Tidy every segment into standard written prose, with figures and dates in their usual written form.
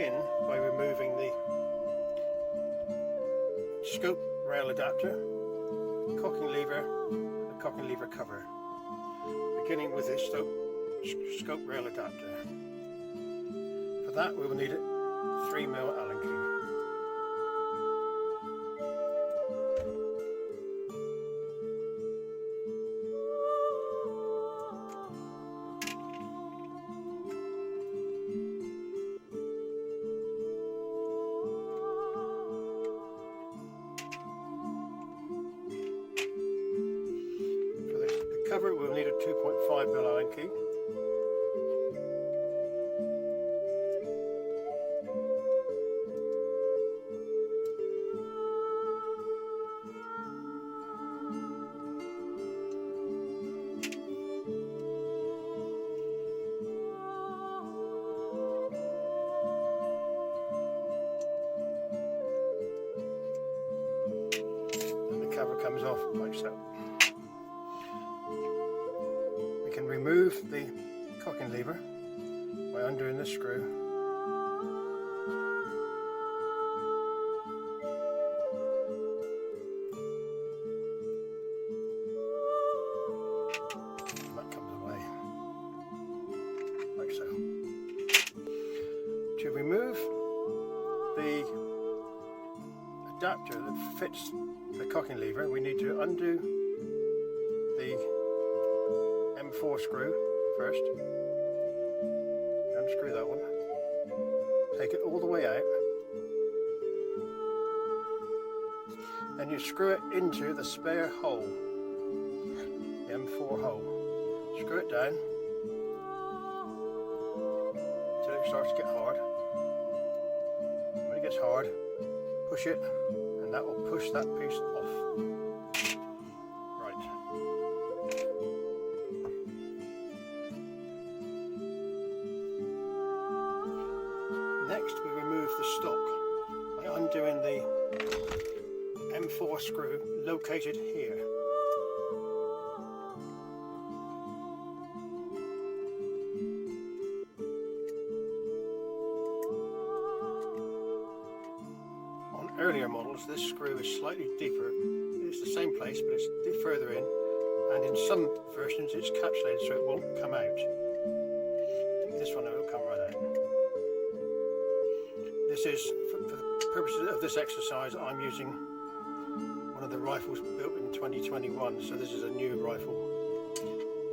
begin by removing the scope rail adapter, cocking lever and cocking lever cover, beginning with the scope rail adapter. For that we will need a 3mm Allen key. Cover, we'll need a 2.5mm Allen key. And the cover comes off like so. We can remove the cocking lever by undoing the screw. And that comes away like so. To remove the adapter that fits the cocking lever, we need to undo the M4 screw first. Unscrew that one, take it all the way out, then you screw it into the spare hole, the M4 hole. Screw it down until it starts to get hard. When it gets hard, push it, and that will push that piece off. Right. Next we remove the stock by undoing the M4 screw located here. On earlier models this screw is slightly deeper. It's the same place but it's further in, and in some versions it's capsulated so it won't come out. This one it will come right out. This is, for the purposes of this exercise, I'm using one of the rifles built in 2021, so this is a new rifle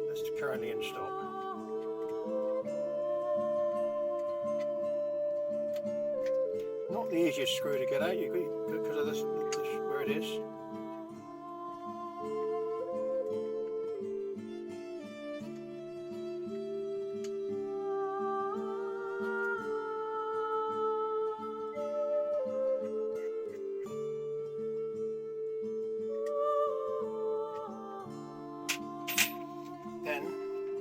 that's currently in stock. Not the easiest screw to get out because of this where it is. Then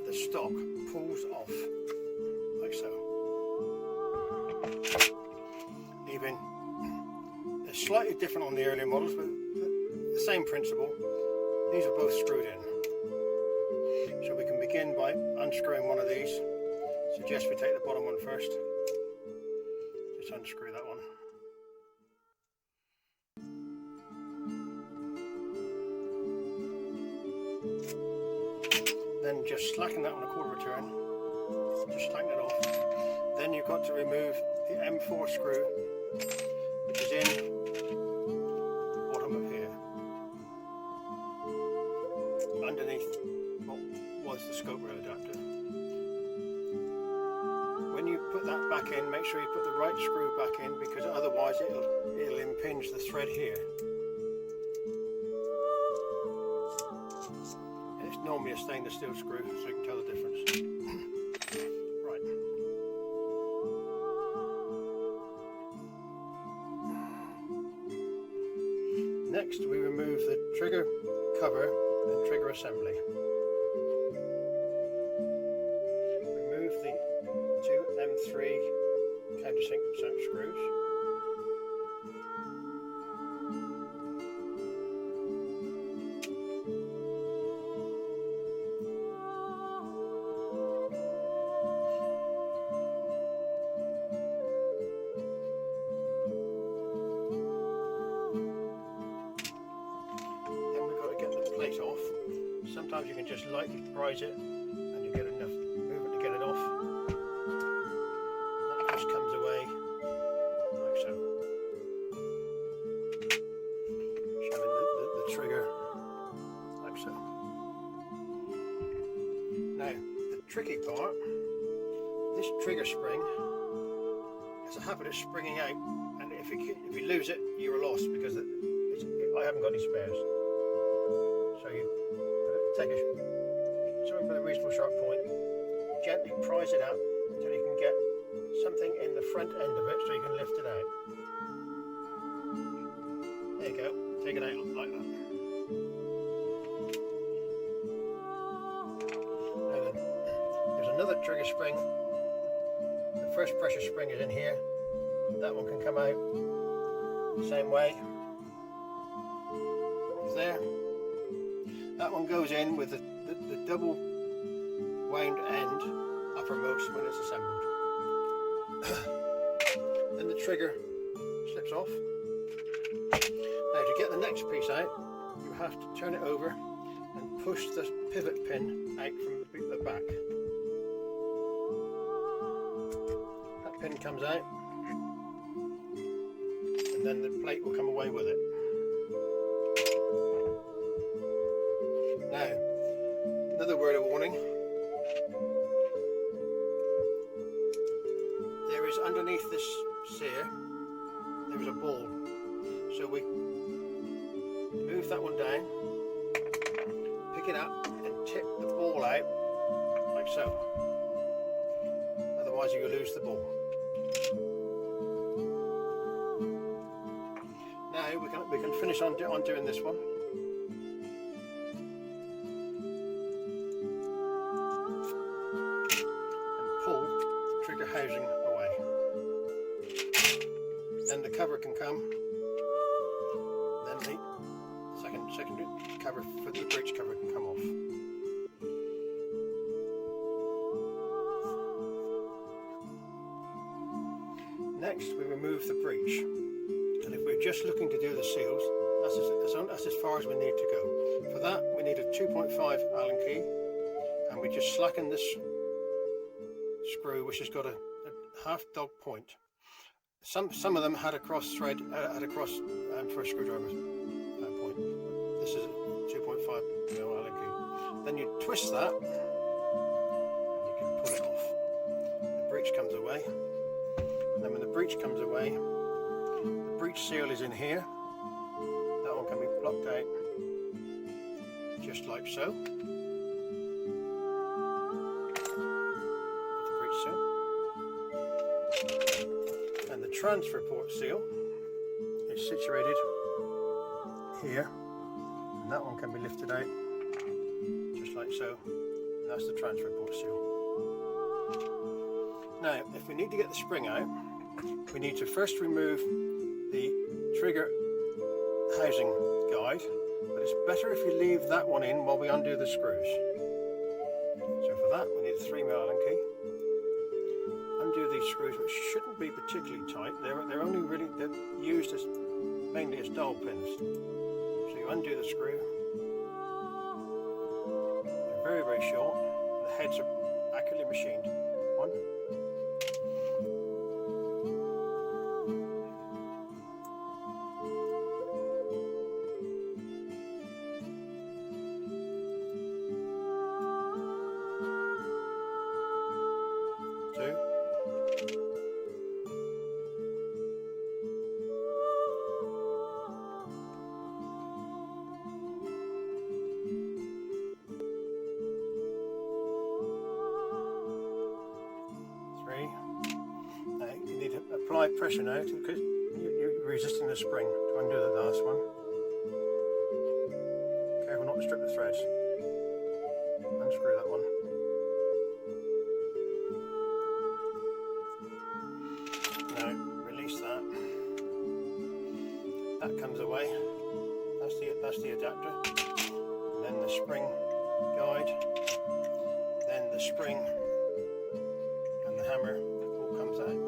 the stock pulls off like so, leaving they're slightly different on the earlier models, but the same principle. These are both screwed in, so we can begin by unscrewing one of these. Suggest we take the bottom one first. Just unscrew that one. Then just slacken that on a quarter of a turn, just slacken it off. Then you've got to remove the M4 screw, which is in the bottom of here, underneath what was the scope rail adapter. When you put that back in, make sure you put the right screw back in, because otherwise it'll impinge the thread here. Normally a stainless steel screw, so you can tell the difference. Right. Next we remove the trigger cover and trigger assembly. Remove the two M3 countersink screws. sometimes you can just lightly prise it and you get enough movement to get it off. That just comes away like so. Showing the trigger like so. Now the tricky part, this trigger spring has a habit of springing out, and if you lose it, you're lost, because I haven't got any spares. So you take something with a reasonable sharp point, gently prise it up until you can get something in the front end of it so you can lift it out. There you go, take it out like that. Now then, there's another trigger spring. The first pressure spring is in here. That one can come out the same way. It's there. That one goes in with the double wound end uppermost when it's assembled. Then the trigger slips off. Now to get the next piece out, you have to turn it over and push the pivot pin out from the back. That pin comes out, and then the plate will come away with it. Now, another word of warning. There is underneath this sear, there is a ball. So we move that one down, pick it up and tip the ball out like so. Otherwise you will lose the ball. Now we can finish on doing this one. Pull the trigger housing away. Then the cover can come. Then the second cover for the breech cover can come off. Next we remove the breech. And if we're just looking to do the seals, that's as far as we need to go. For that we need a 2.5 Allen key, and we just slacken this screw, which has got a half dog point. Some of them had a cross thread, for a screwdriver point. This is a 2.5 mil Allen key. Then you twist that, and you can pull it off. The breech comes away, and then when the breech comes away, the breech seal is in here. That one can be blocked out, just like so. And the transfer port seal is situated here, and that one can be lifted out just like so, and that's the transfer port seal. Now if we need to get the spring out, we need to first remove the trigger housing guide, but it's better if you leave that one in while we undo the screws. So for that we need a 3mm Allen key. Undo these screws, which shouldn't be particularly tight. They're only really used as mainly as dowel pins. So you undo the screw. They're very, very short, and the heads are accurately machined. One. Two. Now you need to apply pressure now because you're resisting the spring to undo the last one. Careful not to strip the threads. Unscrew that one. Now release that. That comes away. That's the adapter. And then the spring guide. Then the spring and the hammer all comes out.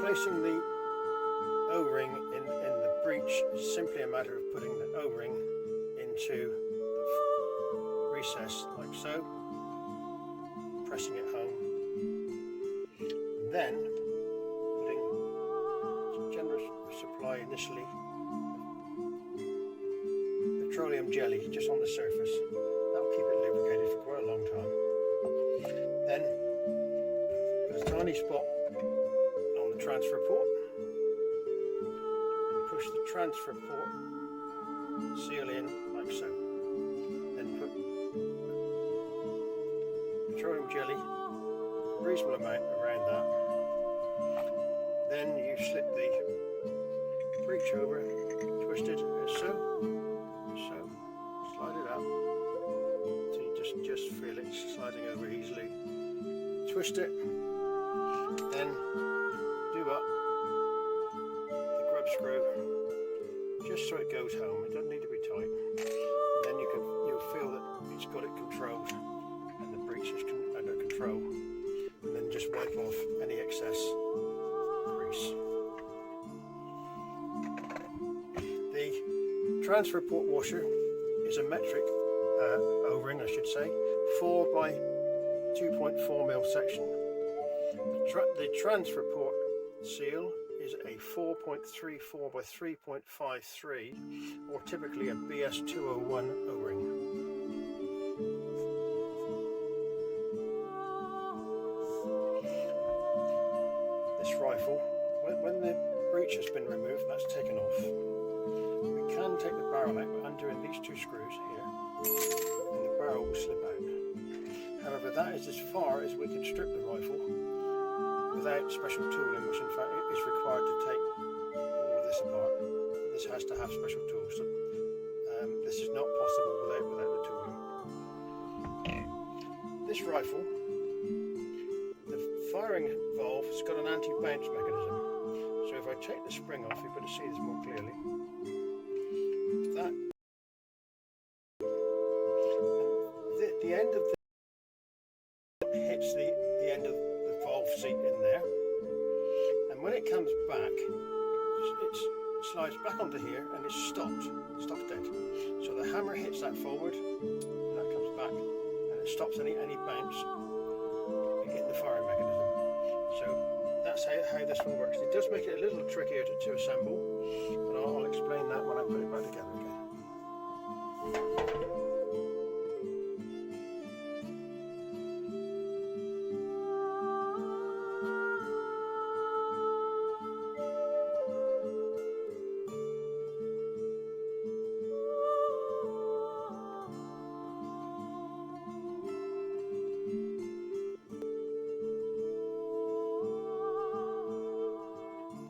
Placing the O-ring in the breech is simply a matter of putting the O-ring into the recess like so, pressing it home, and then putting a generous supply initially of petroleum jelly just on the surface. That'll keep it lubricated for quite a long time. Then put a tiny spot on the transfer port and push the transfer port seal in like so. Then put petroleum jelly, a reasonable amount around that. Then you slip the breech over, twist it as so, slide it up so you just feel it sliding over easily. Twist it, then do up the grub screw just so it goes home. It doesn't need to be tight. And then you'll feel that it's got it controlled and the breech is under control. And then just wipe off any excess grease. The transfer port washer is a metric O-ring, I should say, 4 by 2.4mm section. The transfer port seal is a 4.34 by 3.53, or typically a BS201 O-ring. This rifle, when the breech has been removed, that's taken off, we can take the barrel out by undoing these two screws here, and the barrel will slip out. However, that is as far as we can strip the rifle without special tooling, which in fact is required to take all of this apart. This has to have special tools, so this is not possible without the tooling. This rifle, the firing valve has got an anti-bounce mechanism, so if I take the spring off, you'll be able to see this more clearly. That the end of the hits the end of the valve seat in there, and when it comes back, it slides back onto here and it's stops dead. So the hammer hits that forward, and that comes back, and it stops any bounce in the firing mechanism. So that's how this one works. It does make it a little trickier to assemble, but I'll explain that when I put it back together again.